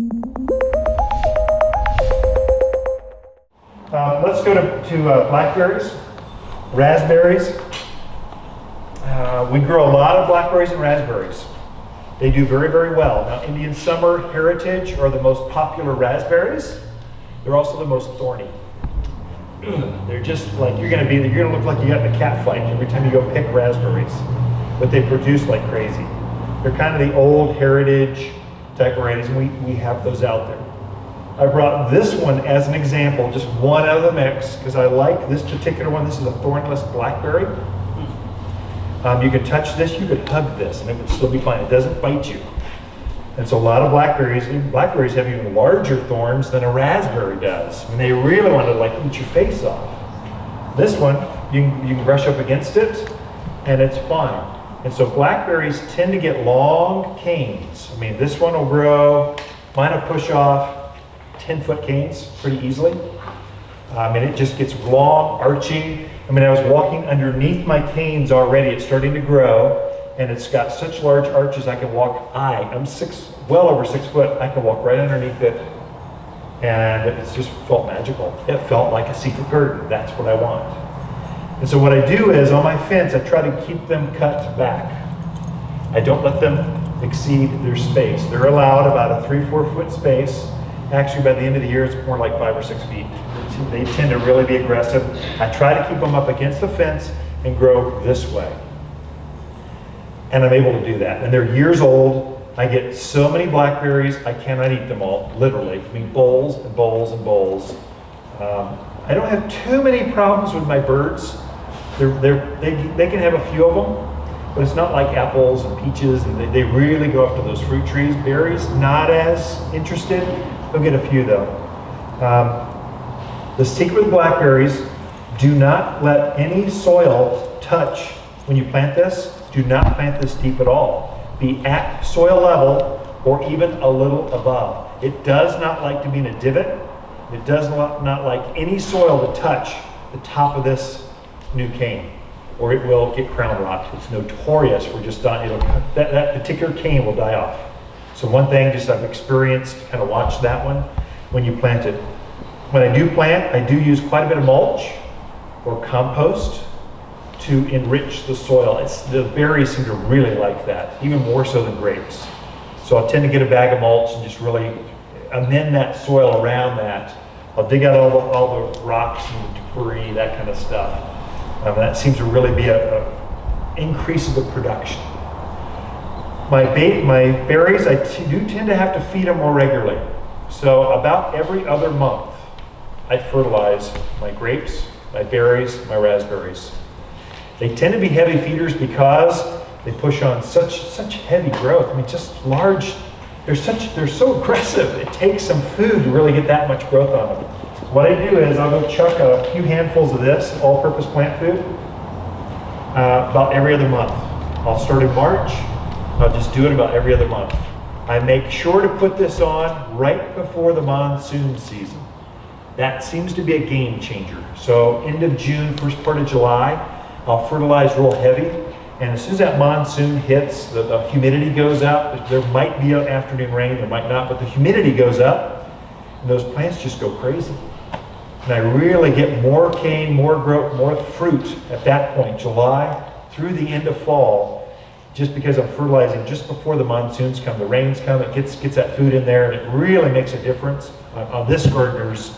Let's go to blackberries, raspberries. We grow a lot of blackberries and raspberries. They do very, very well. Now, Indian Summer Heritage are the most popular raspberries. They're also the most thorny. They're just like, you're gonna look like you got in a cat fight every time you go pick raspberries. But they produce like crazy. They're kind of the old heritage type varieties, and we have those out there. I brought this one as an example, just one out of the mix, because I like this particular one. This is a thornless blackberry. You could touch this, you could hug this, and it would still be fine. It doesn't bite you. And so a lot of blackberries have even larger thorns than a raspberry does. I mean, they really want to like eat your face off. This one, you can brush up against it, and it's fine. And so blackberries tend to get long canes. I mean, this one will grow, mine will push off 10-foot canes pretty easily. And it just gets long, arching. I mean, I was walking underneath my canes already. It's starting to grow, and it's got such large arches I can walk. I'm well over 6 foot. I can walk right underneath it, and it's just felt magical. It felt like a secret garden. That's what I want. And so what I do is, on my fence, I try to keep them cut back. I don't let them exceed their space. They're allowed about a 3-4 foot space. Actually, by the end of the year, it's more like 5 or 6 feet. They tend to really be aggressive. I try to keep them up against the fence and grow this way. And I'm able to do that. And they're years old. I get so many blackberries, I cannot eat them all, literally. I mean, bowls and bowls and bowls. I don't have too many problems with my birds. They can have a few of them, but it's not like apples and peaches, and they really go after those fruit trees. Berries, not as interested. They'll get a few though. The secret with blackberries, do not let any soil touch. When you plant this, do not plant this deep at all. Be at soil level or even a little above. It does not like to be in a divot. It does not like any soil to touch the top of this new cane, or it will get crown rot. It's notorious for just dying. That particular cane will die off. So one thing just I've experienced, kind of watch that one when you plant it. When I do plant, I do use quite a bit of mulch or compost to enrich the soil. The berries seem to really like that, even more so than grapes. So I'll tend to get a bag of mulch and just really amend that soil around that. I'll dig out all the rocks and debris, that kind of stuff. That seems to really be a increase of the production. My berries, I do tend to have to feed them more regularly. So about every other month, I fertilize my grapes, my berries, my raspberries. They tend to be heavy feeders because they push on such heavy growth. I mean, just large. They're so aggressive. It takes some food to really get that much growth on them. What I do is I'll go chuck a few handfuls of this all-purpose plant food about every other month. I'll start in March. I'll just do it about every other month. I make sure to put this on right before the monsoon season. That seems to be a game changer. So end of June, first part of July, I'll fertilize real heavy. And as soon as that monsoon hits, the humidity goes up. There might be an afternoon rain, there might not, but the humidity goes up, and those plants just go crazy. And I really get more cane, more growth, more fruit at that point, July through the end of fall, just because I'm fertilizing just before the monsoons come, the rains come, it gets that food in there, and it really makes a difference on this gardener's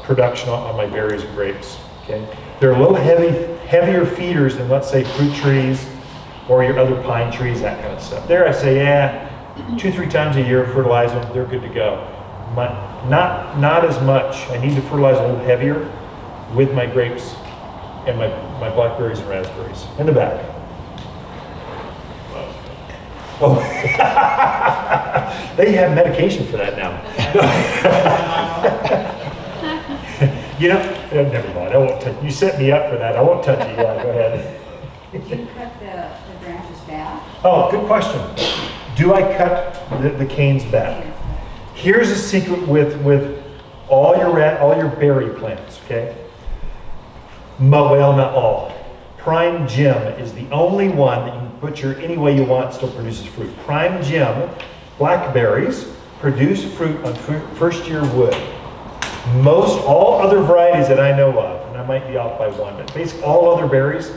production on my berries and grapes. Okay, they're a little heavier feeders than, let's say, fruit trees or your other pine trees, that kind of stuff. There I say, 2-3 times a year, fertilize them, they're good to go. Not as much. I need to fertilize a little heavier with my grapes and my blackberries and raspberries. In the back. Oh, they have medication for that now. You know, never mind. I won't touch. You set me up for that. I won't touch you. Yeah, go ahead. Did you cut the branches back? Oh, good question. Do I cut the canes back? Here's a secret with all your berry plants. Okay. Well, not all. Prime Gem is the only one that you can butcher any way you want, still produces fruit. Prime Gem blackberries produce fruit on first year wood. Most all other varieties that I know of, and I might be off by one, but basically all other berries,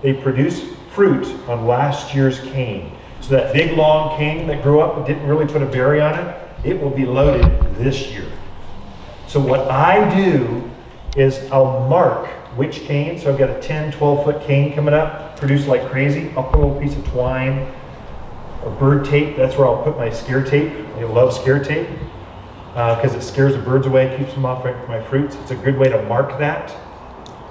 they produce fruit on last year's cane. So that big long cane that grew up and didn't really put a berry on it, it will be loaded this year. So what I do is I'll mark which cane. So I've got a 10, 12-foot cane coming up, produced like crazy. I'll put a little piece of twine or bird tape. That's where I'll put my scare tape. I love scare tape because it scares the birds away, keeps them off my fruits. It's a good way to mark that.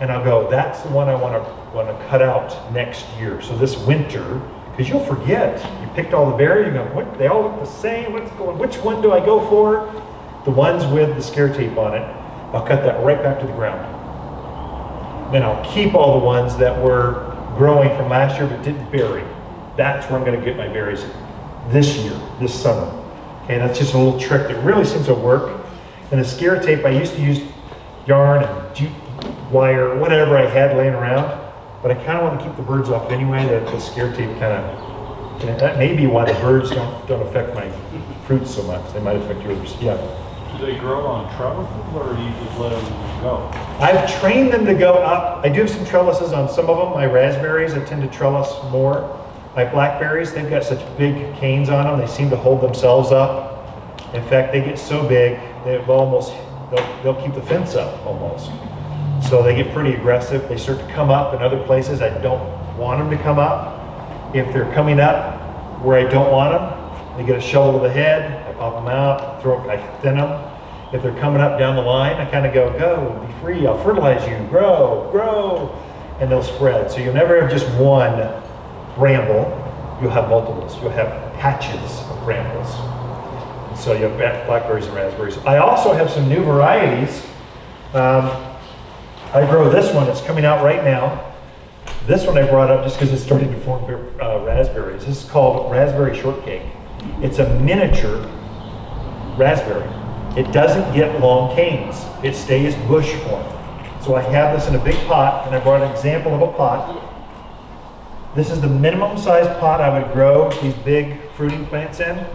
And I'll go, that's the one I want to cut out next year. So this winter, because you'll forget. You picked all the berries, you go, what? They all look the same. Which one do I go for? The ones with the scare tape on it, I'll cut that right back to the ground. Then I'll keep all the ones that were growing from last year but didn't berry. That's where I'm going to get my berries this year, this summer. Okay, that's just a little trick that really seems to work. And the scare tape, I used to use yarn and jute wire, whatever I had laying around, but I kind of want to keep the birds off anyway. That the scare tape that may be why the birds don't affect my fruits so much. They might affect yours. Yeah. Do they grow on trellises, or do you just let them go? I've trained them to go up. I do have some trellises on some of them. My raspberries, I tend to trellis more. My blackberries, they've got such big canes on them, they seem to hold themselves up. In fact, they get so big, they'll keep the fence up almost. So they get pretty aggressive. They start to come up in other places I don't want them to come up. If they're coming up where I don't want them, they get a shovel to the head, I pop them out, I thin them. If they're coming up down the line, I kind of go, be free, I'll fertilize you, grow, and they'll spread. So you'll never have just one bramble, you'll have multiples. You'll have patches of brambles. And so you have blackberries and raspberries. I also have some new varieties. I grow this one, it's coming out right now. This one I brought up just because it's starting to form raspberries. This is called raspberry shortcake. It's a miniature raspberry. It doesn't get long canes. It stays bush form. So I have this in a big pot, and I brought an example of a pot. This is the minimum size pot I would grow these big fruiting plants in.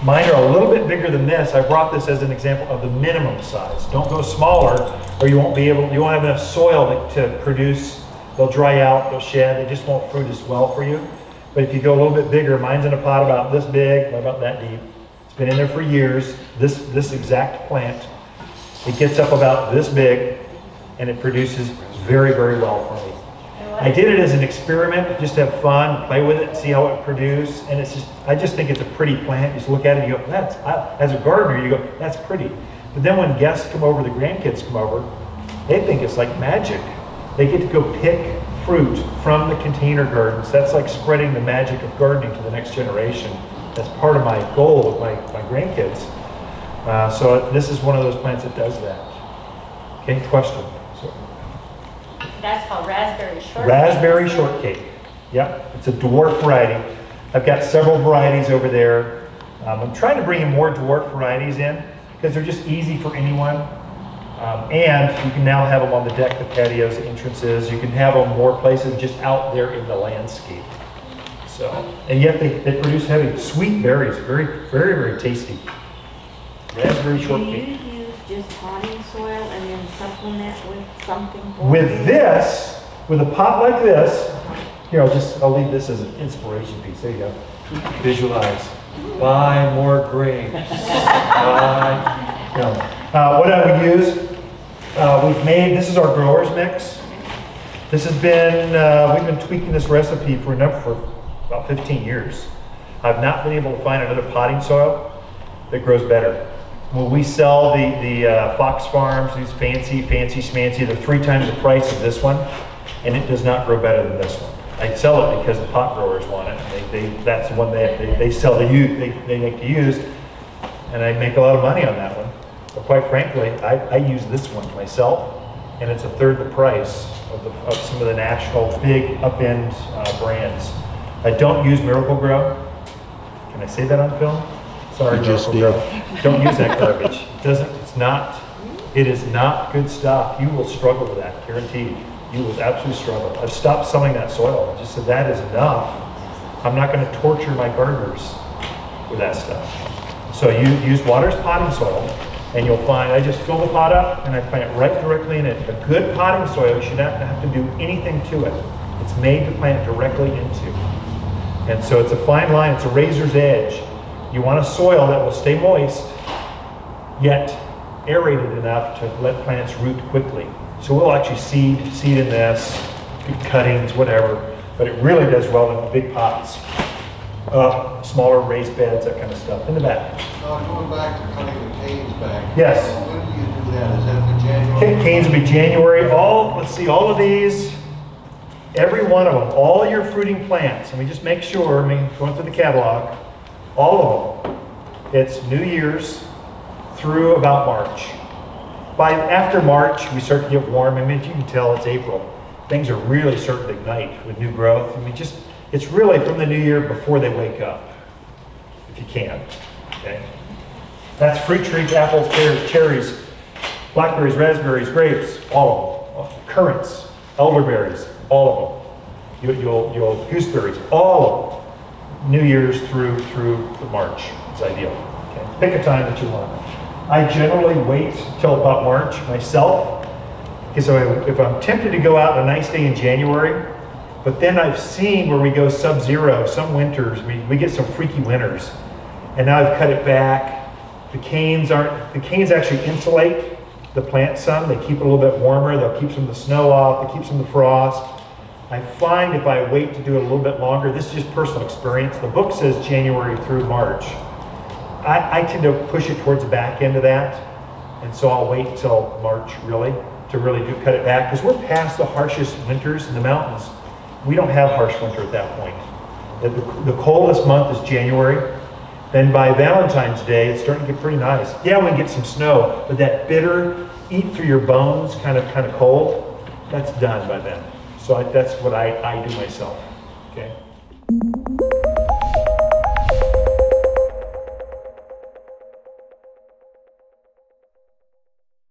Mine are a little bit bigger than this. I brought this as an example of the minimum size. Don't go smaller, or you won't have enough soil to produce. They'll dry out, they'll shed, they just won't fruit as well for you. But if you go a little bit bigger, mine's in a pot about this big, about that deep. It's been in there for years. This exact plant, it gets up about this big, and it produces very, very well for me. I did it as an experiment, just to have fun, play with it, see how it produces, and I just think it's a pretty plant. You just look at it and you go, as a gardener, you go, that's pretty. But then when guests come over, the grandkids come over, they think it's like magic. They get to go pick fruit from the container gardens. That's like spreading the magic of gardening to the next generation. That's part of my goal with my grandkids. So this is one of those plants that does that. Okay, question? That's called raspberry shortcake. Raspberry shortcake. Yep, it's a dwarf variety. I've got several varieties over there. I'm trying to bring in more dwarf varieties in because they're just easy for anyone. And you can now have them on the deck, the patios, the entrances. You can have them more places just out there in the landscape. So, and yet they produce heavy, sweet berries. Very, very, very tasty. Raspberry shortcake. Do you use just potting soil and then supplement with something? With a pot like this, here, I'll leave this as an inspiration piece. There you go. Visualize. Buy more grapes. What I would use, this is our grower's mix. This has been, we've been tweaking this recipe for about 15 years. I've not been able to find another potting soil that grows better. When we sell the Fox Farms, these fancy schmancy, they're 3 times the price of this one, and it does not grow better than this one. I sell it because the pot growers want it. That's the one they sell to you, they make to use, and I make a lot of money on that one. But quite frankly, I use this one myself, and it's a third the price of some of the national big upend brands. I don't use Miracle Grow. Can I say that on film? Sorry, Miracle Grow. Don't use that garbage. It is not good stuff. You will struggle with that, guaranteed. You will absolutely struggle. I've stopped selling that soil. I just said that is enough. I'm not going to torture my gardeners with that stuff. So you use water as potting soil, and you'll find, I just fill the pot up and I plant right directly in it. A good potting soil, you should not have to do anything to it. It's made to plant directly into. And so it's a fine line, it's a razor's edge. You want a soil that will stay moist, yet aerated enough to let plants root quickly. So we'll actually seed in this, cuttings, whatever, but it really does well in the big pots. Smaller raised beds, that kind of stuff, in the back. Going back to cutting the canes back. Yes. When do you do that? Is that the January? Canes will be January. Let's see, all of these, every one of them, all your fruiting plants, and we just make sure, going through the catalog, all of them, it's New Year's through about March. After March, we start to get warm. You can tell it's April. Things are really starting to ignite with new growth. It's really from the new year before they wake up, if you can. Okay. That's fruit trees, apples, pears, cherries, blackberries, raspberries, grapes, all of them. Currants, elderberries, all of them. You'll gooseberries, all of them. New Year's through March is ideal. Okay. Pick a time that you want. I generally wait till about March myself, because if I'm tempted to go out on a nice day in January, but then I've seen where we go sub-zero, some winters, we get some freaky winters, and now I've cut it back. The canes actually insulate the plant some. They keep it a little bit warmer. They'll keep some of the snow off. They keep some of the frost. I find if I wait to do it a little bit longer, this is just personal experience. The book says January through March. I tend to push it towards the back end of that, and so I'll wait until March really to cut it back, because we're past the harshest winters in the mountains. We don't have harsh winter at that point. The coldest month is January. Then by Valentine's Day, it's starting to get pretty nice. Yeah, we can get some snow, but that bitter, eat through your bones kind of cold, that's done by then. So that's what I do myself. Okay.